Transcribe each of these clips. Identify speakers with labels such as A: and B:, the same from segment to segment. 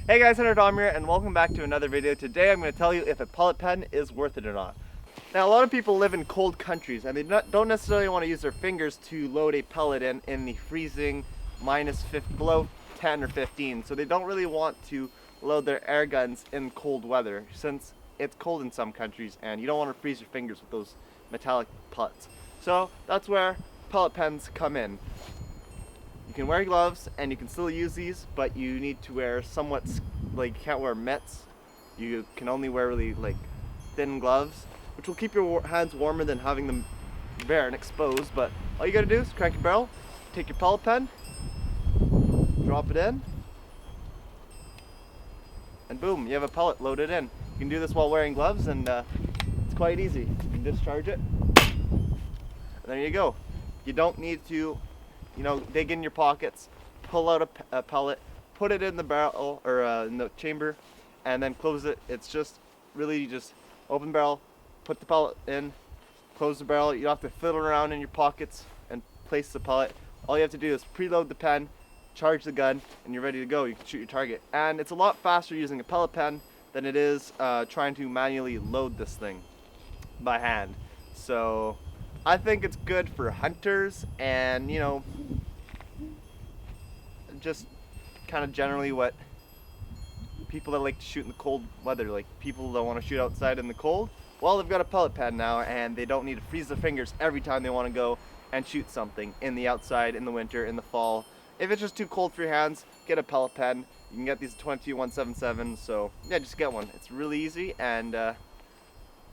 A: Hey guys, Hunter Dom here, and welcome back to another video. Today I'm going to tell you if a pellet pen is worth it or not. Now, a lot of people live in cold countries and they don't necessarily want to use their fingers to load a pellet in the freezing below 10 or 15. So they don't really want to load their air guns in cold weather since it's cold in some countries and you don't want to freeze your fingers with those metallic pellets. So that's where pellet pens come in. You can wear gloves and you can still use these, but you need to wear somewhat, like, you can't wear mitts. You can only wear really thin gloves, which will keep your hands warmer than having them bare and exposed. But all you gotta do is crank your barrel, take your pellet pen, drop it in, and boom, you have a pellet loaded in. You can do this while wearing gloves, and it's quite easy. You can discharge it, and there you go. You don't need to dig in your pockets, pull out a pellet, put it in the barrel or in the chamber, and then close it. It's just really just open the barrel, put the pellet in, close the barrel. You don't have to fiddle around in your pockets and place the pellet. All you have to do is preload the pen, charge the gun, and you're ready to go. You can shoot your target. And it's a lot faster using a pellet pen than it is trying to manually load this thing by hand. So I think it's good for hunters and, just kind of generally what people that like to shoot in the cold weather, like people that want to shoot outside in the cold, well, they've got a pellet pen now and they don't need to freeze their fingers every time they want to go and shoot something in the outside, in the winter, in the fall. If it's just too cold for your hands, get a pellet pen. You can get these 22177, so yeah, just get one. It's really easy, and I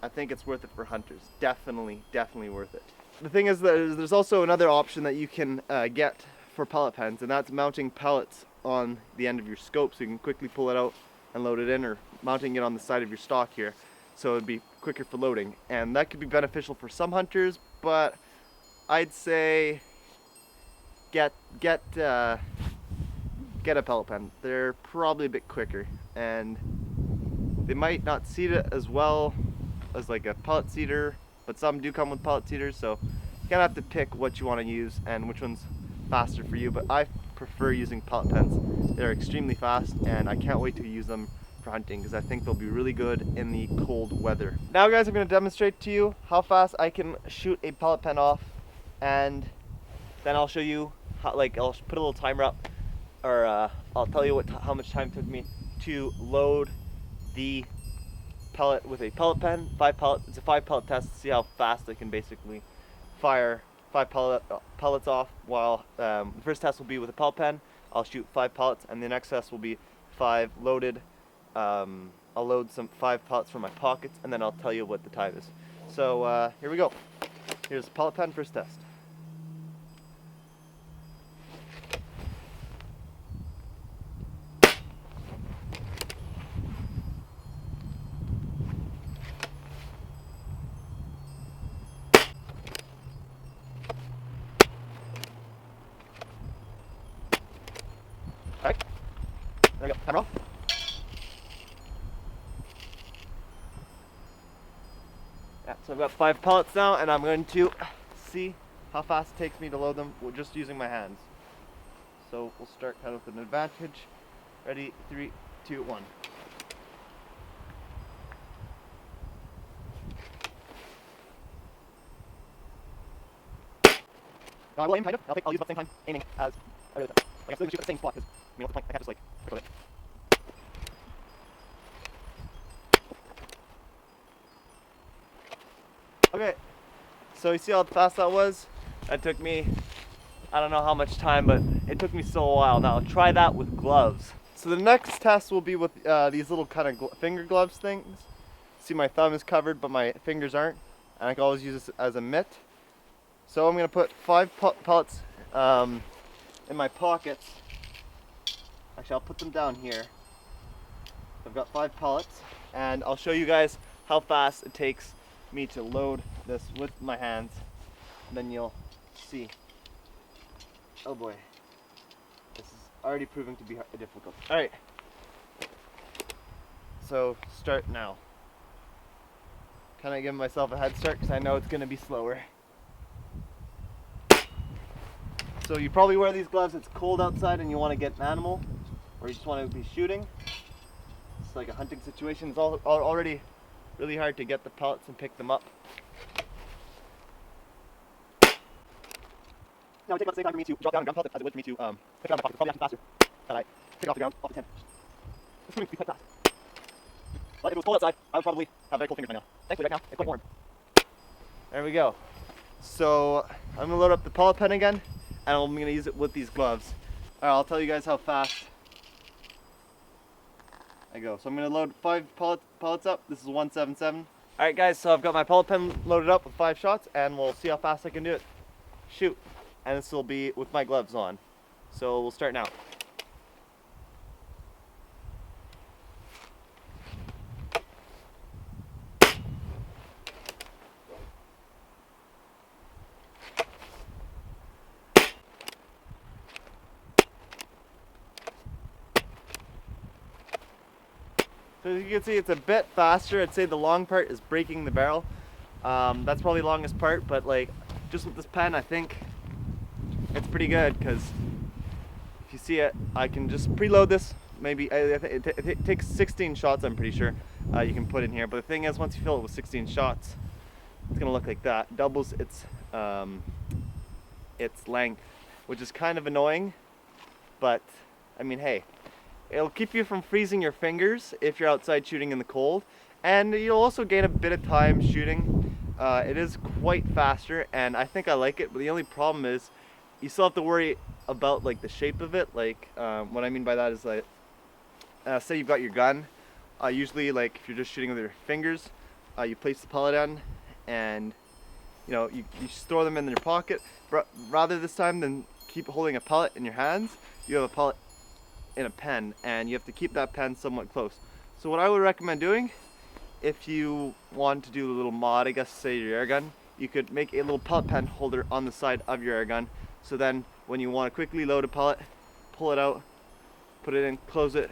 A: think it's worth it for hunters. Definitely worth it. The thing is that there's also another option that you can get for pellet pens, and that's mounting pellets on the end of your scope so you can quickly pull it out and load it in, or mounting it on the side of your stock here so it'd be quicker for loading. And that could be beneficial for some hunters, but I'd say get a pellet pen. They're probably a bit quicker and they might not seat it as well as like a pellet seater, but some do come with pellet seaters, so you kind of have to pick what you want to use and which one's faster for you. But I prefer using pellet pens. They're extremely fast and I can't wait to use them for hunting because I think they'll be really good in the cold weather. Now guys, I'm going to demonstrate to you how fast I can shoot a pellet pen off, and then I'll show you how, I'll put a little timer up, or I'll tell you how much time it took me to load the pellet with a pellet pen. It's a 5 pellet test to see how fast I can basically fire 5 pellets off, while the first test will be with a pellet pen. I'll shoot 5 pellets, and the next test will be 5 loaded. I'll load 5 pellets from my pockets, and then I'll tell you what the time is. So here we go. Here's the pellet pen first test. Alright, there we go, timer off. Yeah, so I've got 5 pellets now, and I'm going to see how fast it takes me to load them just using my hands. So we'll start kind of with an advantage. Ready, 3, 2, 1. Now I will aim kind of, and I'll use about the same time aiming as I really like I'm still going to shoot at the same spot because, what's the point? I can't just record it. Okay, so you see how fast that was? That took me, I don't know how much time, but it took me so a while. Now try that with gloves. So the next test will be with these little kind of finger gloves things. See, my thumb is covered, but my fingers aren't, and I can always use this as a mitt. So I'm going to put 5 pellets in my pockets. Actually, I'll put them down here. I've got 5 pellets, and I'll show you guys how fast it takes me to load this with my hands. And then you'll see. Oh boy, this is already proving to be difficult. All right, so start now. Kind of giving myself a head start because I know it's going to be slower. So you probably wear these gloves, it's cold outside and you want to get an animal, or you just want to be shooting. it's like a hunting situation. It's already really hard to get the pellets and pick them up. Now it takes about the same time for me to drop down a ground pellet as it would for me to pick it out of the pocket. Probably actually faster that I pick it off the ground, off the tin. It's proving to be quite fast. But if it was cold outside, I would probably have very cold fingers by now. Thankfully right now, it's quite warm. There we go. So I'm gonna load up the pellet pen again, and I'm gonna use it with these gloves. Alright, I'll tell you guys how fast I go. So I'm gonna load 5 pellets up. This is 177. Alright guys, so I've got my pellet pen loaded up with 5 shots, and we'll see how fast I can do it. Shoot. And this will be with my gloves on. So we'll start now. So as you can see, it's a bit faster. I'd say the long part is breaking the barrel. That's probably the longest part, but like just with this pen, I think it's pretty good, because if you see it, I can just preload this. Maybe it takes 16 shots, I'm pretty sure, you can put in here. But the thing is, once you fill it with 16 shots, it's gonna look like that. Doubles its length, which is kind of annoying, but I mean, hey, it'll keep you from freezing your fingers if you're outside shooting in the cold, and you'll also gain a bit of time shooting. It is quite faster, and I think I like it, but the only problem is you still have to worry about like the shape of it. Like what I mean by that is like, say you've got your gun. Usually, like if you're just shooting with your fingers, you place the pellet in, and you know you store them in your pocket. Rather this time than keep holding a pellet in your hands, you have a pellet in a pen, and you have to keep that pen somewhat close. So what I would recommend doing, if you want to do a little mod, I guess, say your air gun, you could make a little pellet pen holder on the side of your air gun. So then when you want to quickly load a pellet, pull it out, put it in, close it,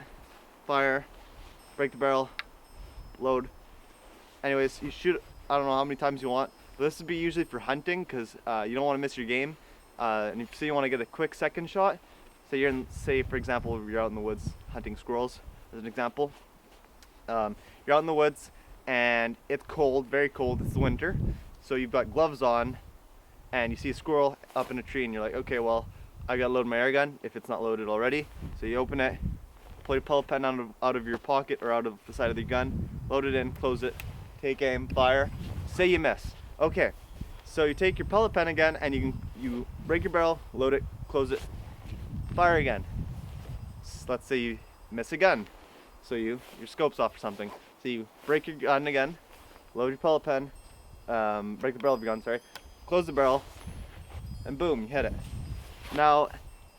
A: fire, break the barrel, load. Anyways, you shoot, I don't know how many times you want, but this would be usually for hunting, because you don't want to miss your game. And if you want to get a quick second shot, say you're in, say for example, you're out in the woods hunting squirrels, as an example. You're out in the woods and it's cold, very cold, it's the winter, so you've got gloves on, and you see a squirrel up in a tree, and you're like, okay, well, I gotta load my air gun if it's not loaded already. So you open it, pull your pellet pen out of your pocket or out of the side of the gun, load it in, close it, take aim, fire. Say you miss. Okay, so you take your pellet pen again, and you break your barrel, load it, close it, fire again. So let's say you miss again, so your scope's off or something. So you break your gun again, load your pellet pen, break the barrel of your gun, sorry, close the barrel, and boom, you hit it. Now,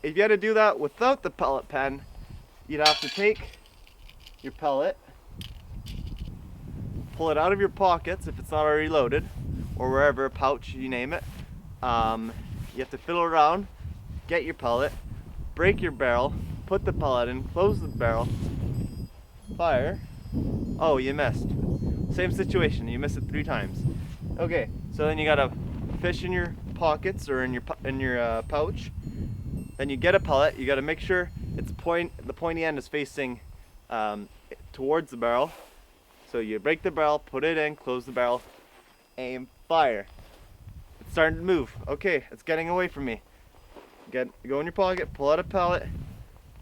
A: if you had to do that without the pellet pen, you'd have to take your pellet, pull it out of your pockets if it's not already loaded, or wherever, a pouch, you name it. You have to fiddle around, get your pellet, break your barrel, put the pellet in, close the barrel, fire. Oh, you missed. Same situation, you missed it 3 times. Okay, so then you gotta fish in your pockets or in your pouch. Then you get a pellet. You gotta make sure the pointy end is facing towards the barrel. So you break the barrel, put it in, close the barrel, aim, fire. It's starting to move. Okay, it's getting away from me. Go in your pocket, pull out a pellet,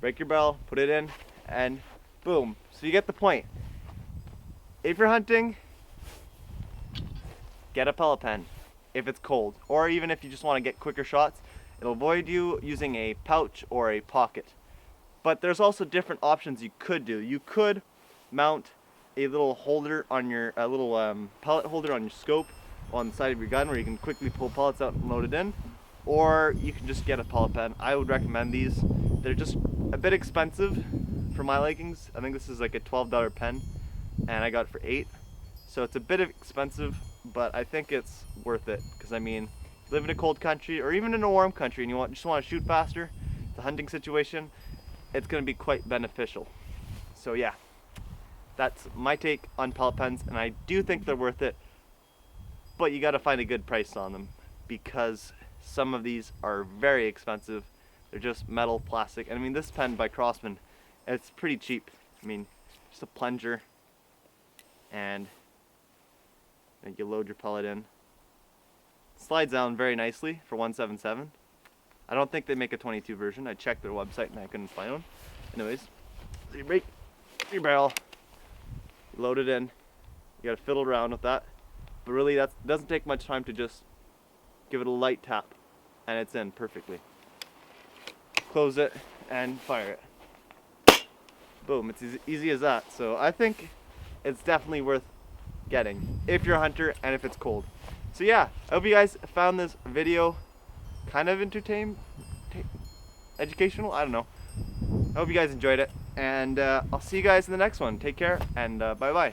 A: break your barrel, put it in, and boom. So you get the point. If you're hunting, get a pellet pen if it's cold, or even if you just want to get quicker shots. It'll avoid you using a pouch or a pocket. But there's also different options you could do. You could mount a little holder on your pellet holder on your scope on the side of your gun, where you can quickly pull pellets out and load it in, or you can just get a pellet pen. I would recommend these. They're just a bit expensive for my likings. I think this is like a $12 pen, and I got it for $8. So it's a bit expensive, but I think it's worth it, because I mean, if you live in a cold country or even in a warm country and you just want to shoot faster, the hunting situation, it's going to be quite beneficial. So yeah, that's my take on pellet pens, and I do think they're worth it, but you got to find a good price on them, because some of these are very expensive. They're just metal, plastic, and I mean, this pen by Crossman, it's pretty cheap. I mean, just a plunger, and you load your pellet in. Slides down very nicely for 177. I don't think they make a 22 version. I checked their website and I couldn't find one. Anyways, so you break your barrel, you load it in, you gotta fiddle around with that. But really that doesn't take much time to just give it a light tap and it's in perfectly. Close it and fire it. Boom, it's as easy as that. So I think it's definitely worth getting if you're a hunter and if it's cold. So yeah, I hope you guys found this video kind of educational, I don't know. I hope you guys enjoyed it, and I'll see you guys in the next one. Take care, and bye-bye.